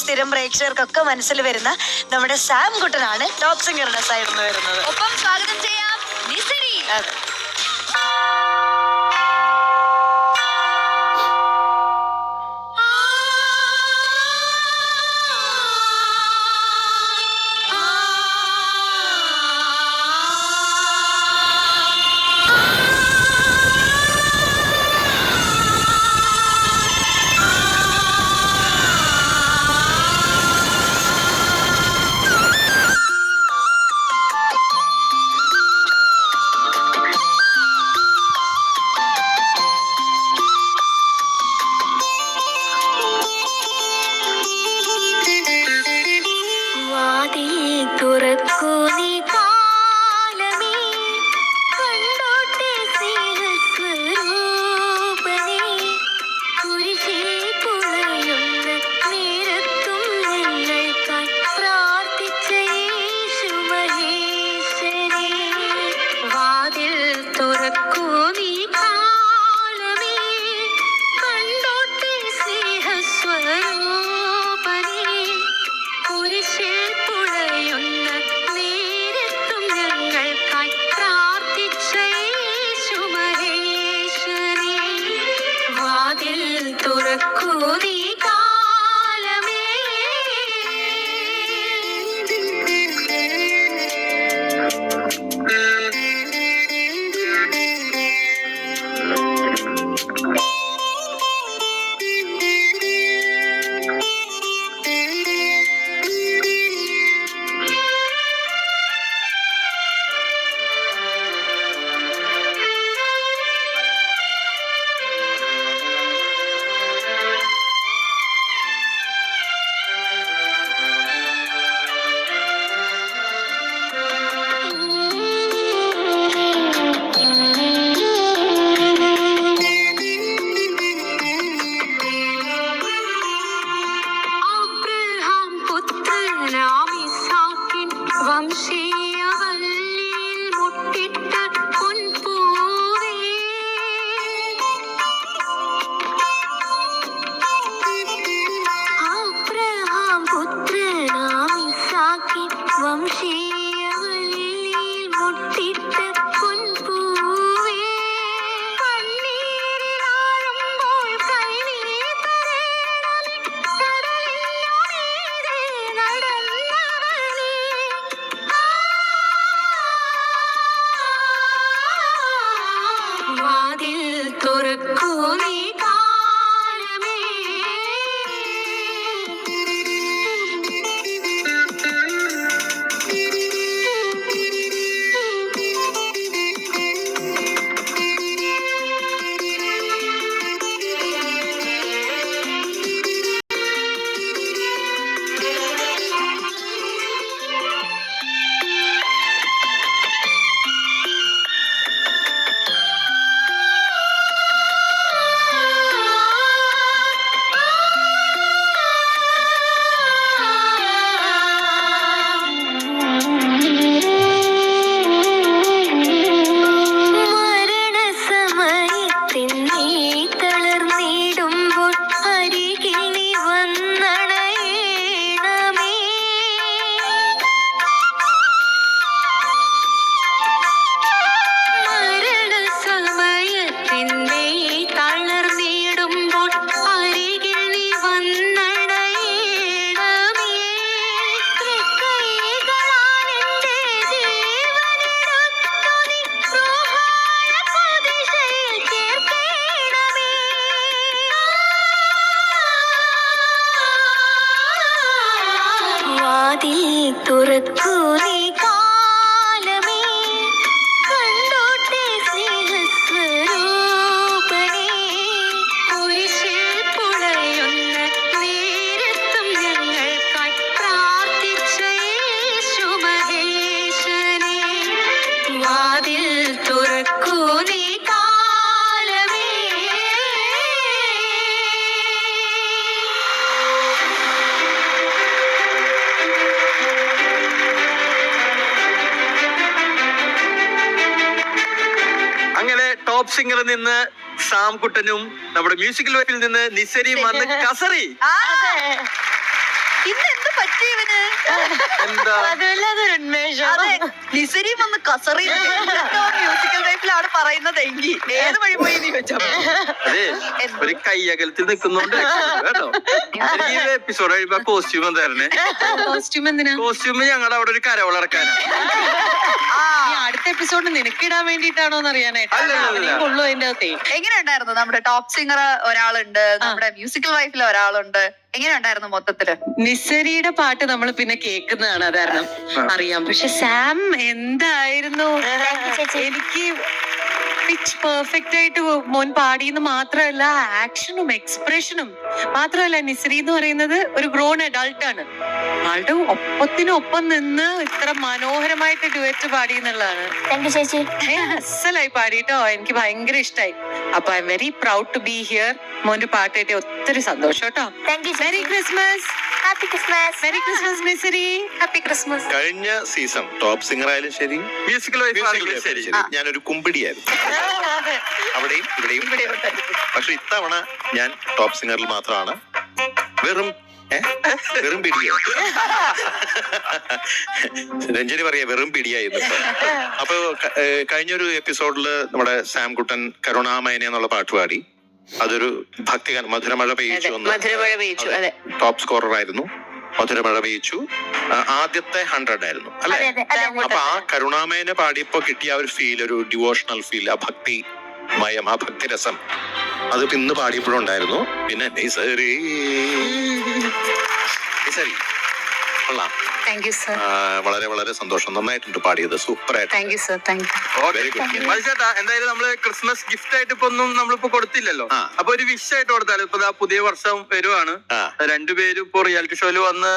സ്ഥിരം പ്രേക്ഷകർക്കൊക്കെ മനസ്സിൽ വരുന്ന നമ്മുടെ സാം കുട്ടനാണ് ടോപ്പ് സിംഗറുടെ സൈഡിൽ നിന്ന് വരുന്നത്. ഒപ്പം സ്വാഗതം ചെയ്യാം നിസരി. ടോപ്പ് സിംഗറിൽ നിന്ന് സാംകുട്ടനും നമ്മുടെ മ്യൂസിക്കൽ വൈഫിൽ നിന്ന് നിസരിയും വന്ന് കസറി. ഇന്ന് എന്ത് പറ്റി ഇവന്? എന്താ അതുമില്ലാതൊരു ഉന്മേഷം. അതെ, നിസരിയും വന്ന് കസറി മ്യൂസിക്കൽ ലൈഫിലാണ് പറയുന്നത് എങ്കിൽ ഏത് വഴി പോയി നീ വെച്ചോ? അതെ ഒരു കയ്യകലത്തിൽ നിൽക്കുന്നോണ്ട് കേട്ടോ. എനിക്ക് ഈ എപ്പിസോഡ് കഴിയുമ്പോ കോസ്റ്റ്യൂം തരണേ. കോസ്റ്റ്യൂം എന്തിനാ? കോസ്റ്റ്യൂം ഞങ്ങളുടെ അവിടെ ഒരു കരവളറക്കാനാ. ഈ അടുത്ത എപ്പിസോഡ് നിനക്കിടാൻ വേണ്ടിട്ടാണോന്ന് അറിയാനായിട്ട് കൊള്ളു അതിന്റെ അകത്തെ. എങ്ങനെ ഉണ്ടായിരുന്നു? നമ്മുടെ ടോപ്പ് സിംഗർ ഒരാളുണ്ട്, നമ്മുടെ മ്യൂസിക്കൽ ലൈഫിൽ ഒരാളുണ്ട്. എങ്ങനെ ഉണ്ടായിരുന്നു മൊത്തത്തില്? നിസരിയുടെ പാട്ട് നമ്മൾ പിന്നെ കേൾക്കുന്നതാണ്, അത് കാരണം അറിയാം. പക്ഷെ സാം എന്തായിരുന്നു, എനിക്ക് പിച്ച് പെർഫെക്റ്റ് ആയിട്ട് മോൻ പാടിയെന്ന് മാത്രമല്ല, ആക്ഷനും എക്സ്പ്രഷനും മാത്രമല്ല, നിസരി എന്ന് പറയുന്നത് ഒരു ഗ്രോൺ അഡൾട്ട് ആണ്. ആളുടെ ഒപ്പത്തിനൊപ്പം നിന്ന് ഇത്ര മനോഹരമായിട്ട് ഡുവറ്റ് പാടി എന്നുള്ളതാണ്. അസലായി പാടിട്ടോ, എനിക്ക് ഭയങ്കര ഇഷ്ടമായി. അപ്പൊ I am very proud to be here. മോന്റെ പാട്ട് കേട്ടി ഒത്തിരി സന്തോഷം കേട്ടോ. Merry Christmas. Happy Christmas. Merry Christmas Nisari. Happy Christmas. കഴിഞ്ഞ സീസൺ ടോപ്പ് സിംഗർ ആയാലും ശരി, മ്യൂസിക്കൽ മ്യൂസിക് ശരി, ഞാനൊരു കുമ്പിടിയായിരുന്നു, അവിടെയും ഇവിടെയും. പക്ഷെ ഇത്തവണ ഞാൻ ടോപ്പ് സിംഗറിൽ മാത്രമാണ് വെറും പിടിയ. രഞ്ജനി പറയാ വെറും പിടിയായിരുന്നു. അപ്പൊ കഴിഞ്ഞൊരു എപ്പിസോഡില് നമ്മുടെ സാം കുട്ടൻ കരുണാമയനെ എന്നുള്ള പാട്ട് പാടി. അതൊരു ഭക്തിഗാനം, മധുരമഴ പെയ്യിച്ചു എന്ന് ടോപ്പ് സ്കോറർ ആയിരുന്നു. മധുരമഴ പെയ്യിച്ചു ആദ്യത്തെ 100 ആയിരുന്നു അല്ലെ? അപ്പൊ ആ കരുണാമയനെ പാടിയപ്പോ കിട്ടിയ ഒരു ഫീൽ, ഒരു ഡിവോഷണൽ ഫീൽ, ആ ഭക്തി മയം, ആ ഭക്തിരസം, അത് ഇന്ന് പാടിയപ്പോഴും ഉണ്ടായിരുന്നു. പിന്നെ നിസരി കൊള്ളാം. Thank you sir. വളരെ വളരെ സന്തോഷം, നന്നായിട്ടുണ്ട് പാടിയത്, സൂപ്പർ ആയിട്ട്. Thank you sir. Thank you. Very good. മത്സേട്ടാ, എന്തായാലും നമ്മള് ക്രിസ്മസ് ഗിഫ്റ്റ് ആയിട്ട് ഇപ്പൊ ഒന്നും നമ്മളിപ്പോ കൊടുത്തില്ലല്ലോ. അപ്പൊ ഒരു വിഷ് ആയിട്ട് കൊടുത്താലും ഇപ്പൊ പുതിയ വർഷം വരുവാണ്. രണ്ടുപേരും ഇപ്പൊ റിയാലിറ്റി ഷോയിൽ വന്ന്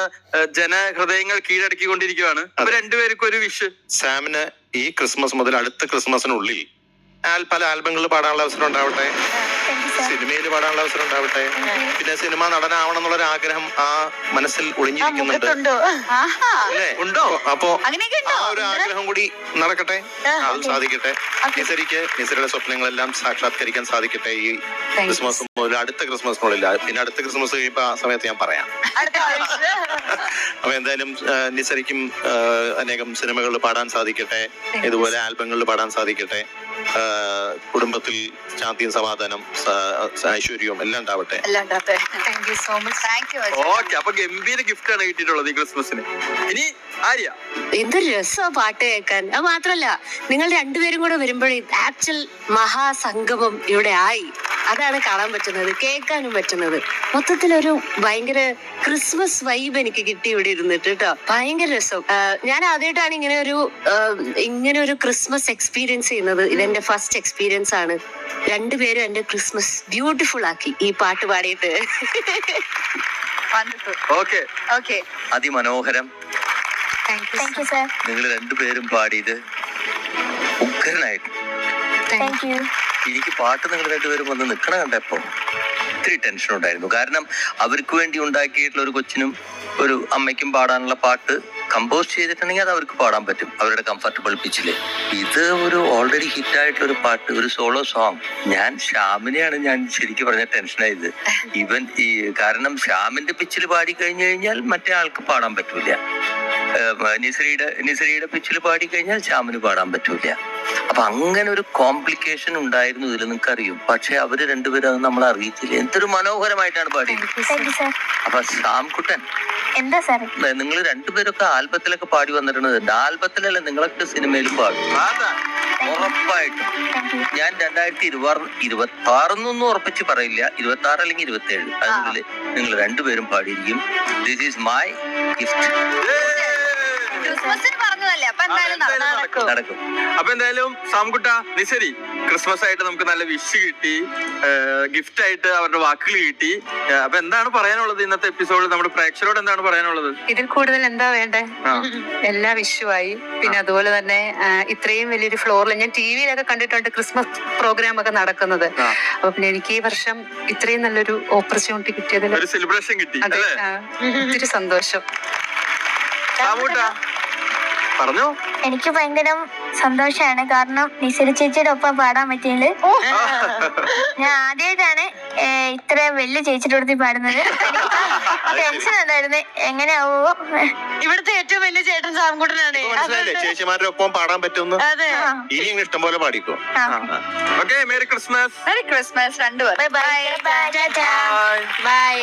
ജനഹൃദയങ്ങൾ കീഴടക്കിക്കൊണ്ടിരിക്കുവാണ്. അപ്പൊ രണ്ടുപേർക്കും ഒരു വിഷ്. സാമിന് ഈ ക്രിസ്മസ് മുതൽ അടുത്ത ക്രിസ്മസിനുള്ളിൽ പല ആൽബങ്ങളിൽ പാടാനുള്ള അവസരം ഉണ്ടാവട്ടെ, സിനിമയിൽ പാടാനുള്ള അവസരം ഉണ്ടാവട്ടെ. പിന്നെ സിനിമ നടനാവണം എന്നുള്ളൊരു ആഗ്രഹം ആ മനസ്സിൽ ഒളിഞ്ഞിരിക്കുന്നുണ്ട് അല്ലേ? ഉണ്ടോ? അപ്പൊ ആ ഒരു ആഗ്രഹം കൂടി നടക്കട്ടെ, അത് സാധിക്കട്ടെ. നിസരിയുടെ സ്വപ്നങ്ങളെല്ലാം സാക്ഷാത്കരിക്കാൻ സാധിക്കട്ടെ ഈ ക്രിസ്മസ് മുതൽ അടുത്ത ക്രിസ്മസിനുള്ളിൽ. പിന്നെ അടുത്ത ക്രിസ്മസ് കഴിയുമ്പോ ആ സമയത്ത് ഞാൻ പറയാം. അപ്പൊ എന്തായാലും നിസരിക്കും അനേകം സിനിമകളിൽ പാടാൻ സാധിക്കട്ടെ, ഇതുപോലെ ആൽബങ്ങളിൽ പാടാൻ സാധിക്കട്ടെ. കുടുംബത്തിൽ ശാന്തിയും സമാധാനം ഐശ്വര്യവും എല്ലാം ഉണ്ടാവട്ടെ. Thank you so much. Thank you. Okay, അപ്പൊ ഗംഭീര ഗിഫ്റ്റ് ആണ് കിട്ടിയിട്ടുള്ളത് ഈ ക്രിസ്മസിന്. ഇനി ആര്യ, എന്തൊരു രസമാണ് പാട്ട് കേൾക്കാൻ. അത് മാത്രല്ല, നിങ്ങൾ രണ്ടുപേരും കൂടെ വരുമ്പോഴേ ആക്ച്വൽ മഹാസംഗമം ഇവിടെ ആയി. അതാണ് കാണാൻ പറ്റുന്നത്, കേൾക്കാനും പറ്റുന്നത്. മൊത്തത്തിലൊരു ഭയങ്കര ക്രിസ്മസ് വൈബ് എനിക്ക് കിട്ടി ഇവിടെ ഇരുന്നിട്ട് കേട്ടോ. ഭയങ്കര രസം. ഞാൻ ആദ്യമായിട്ടാണ് ഇങ്ങനെ ഒരു ക്രിസ്മസ് എക്സ്പീരിയൻസ് ചെയ്യുന്നത്. ഇതെന്റെ ഫസ്റ്റ് എക്സ്പീരിയൻസ് ആണ്. രണ്ടുപേരും എന്റെ ക്രിസ്മസ് ബ്യൂട്ടിഫുൾ ആക്കി ഈ പാട്ട് പാടിയിട്ട്. ഓക്കെ, അതിമനോഹരം. Thank you sir. നിങ്ങൾ രണ്ടുപേരും പാടിയത് ഉഗ്രനായിട്ട്. Thank you. എനിക്ക് പാട്ട് നിങ്ങൾ രണ്ടുപേരും വന്ന് നിൽക്കണ കണ്ടപ്പോ ഒത്തിരി ടെൻഷൻ ഉണ്ടായിരുന്നു. കാരണം അവർക്ക് വേണ്ടി ഉണ്ടാക്കിയിട്ടുള്ള ഒരു കൊച്ചിനും ഒരു അമ്മയ്ക്കും പാടാനുള്ള പാട്ട് കമ്പോസ് ചെയ്തിട്ടുണ്ടെങ്കിൽ അത് അവർക്ക് പാടാൻ പറ്റും അവരുടെ കംഫർട്ടബിൾ പിച്ചില്. ഇത് ഒരു ഓൾറെഡി ഹിറ്റായിട്ടുള്ള ഒരു പാട്ട്, ഒരു സോളോ സോങ്. ശ്യാമിനെയാണ് ഞാൻ ശരിക്കും പറഞ്ഞ ടെൻഷനായത്. കാരണം ശ്യാമിന്റെ പിച്ചിൽ പാടി കഴിഞ്ഞു കഴിഞ്ഞാൽ മറ്റേ ആൾക്ക് പാടാൻ പറ്റൂല. നിസരിയുടെ പിച്ചിൽ പാടിക്കഴിഞ്ഞാൽ ശ്യാമിന് പാടാൻ പറ്റൂല. അപ്പൊ അങ്ങനെ ഒരു കോംപ്ലിക്കേഷൻ ഉണ്ടായിരുന്നു ഇതിൽ, നിങ്ങൾക്ക് അറിയും. പക്ഷെ അവര് രണ്ടുപേരും അത് നമ്മളെ അറിയിച്ചില്ല. എന്തൊരു മനോഹരമായിട്ടാണ് പാടിയത്. അപ്പൊ ശ്യാംകുട്ടൻ, എന്താ സാർ? നിങ്ങൾ രണ്ടുപേരൊക്കെ ആൽബത്തിലൊക്കെ പാടി വന്നിട്ടുണ്ട്. ആൽബത്തിലല്ല, നിങ്ങളൊക്കെ സിനിമയിലും പാടും ഉറപ്പായിട്ടും. ഞാൻ 2026 ഉറപ്പിച്ച് പറയില്ല, 26 അല്ലെങ്കിൽ 27 അതിനുള്ളിൽ നിങ്ങൾ രണ്ടുപേരും പാടിയിരിക്കും. This is my gift. ക്രിസ്മസിന് പറഞ്ഞതല്ലേ, അപ്പൊ എന്തായാലും നടക്കും. അപ്പൊ എന്തായാലും സാംകുട്ട, നിസരി, ക്രിസ്മസ് ആയിട്ട് നമുക്ക് നല്ല വിഷ് കിട്ടി, ഗിഫ്റ്റ് ആയിട്ട് അവരുടെ വാക്കുകൾ കിട്ടി. അപ്പൊ എന്താണ് പറയാനുള്ളത് ഇന്നത്തെ എപ്പിസോഡിൽ? നമ്മുടെ പ്രേക്ഷകരോട് എന്താണ് പറയാനുള്ളത്? ഇതിൽ കൂടുതൽ എന്താ വേണ്ടേ? എല്ലാ വിഷുവായി. പിന്നെ അതുപോലെ തന്നെ ഇത്രയും വലിയൊരു ഫ്ലോറിൽ ഞാൻ ടിവിയിലൊക്കെ കണ്ടിട്ടുണ്ട് ക്രിസ്മസ് പ്രോഗ്രാം ഒക്കെ നടക്കുന്നത്. അപ്പൊ പിന്നെ എനിക്ക് ഈ വർഷം ഇത്രയും നല്ലൊരു ഓപ്പർച്യൂണിറ്റി കിട്ടിയതിൽ ഒരു സെലിബ്രേഷൻ കിട്ടി. ഒത്തിരി സന്തോഷം. പറഞ്ഞോ. എനിക്ക് ഭയങ്കര സന്തോഷമാണ്. കാരണം നിസരി ചേച്ചിയുടെ ഒപ്പം പാടാൻ പറ്റിയത്. ഞാൻ ആദ്യമായിട്ടാണ് ഇത്രയും വലിയ ചേച്ചിയുടെ അടുത്ത് പാടുന്നത്. ടെൻഷൻ ഉണ്ടായിരുന്നു എങ്ങനെയാവോ. ഇവിടുത്തെ ഏറ്റവും വലിയ ചേട്ടൻ സാംകുട്ടനാണ്. മനസ്സിലായില്ലേ ചേച്ചിമാരുടെ ഒപ്പം പാടാൻ പറ്റുമെന്ന്. അതെ. ഇനിയും ഇഷ്ടം പോലെ പാടിക്കോ. Okay, merry Christmas. Merry Christmas രണ്ടുപേർ. Bye bye. ബൈ. ബൈ.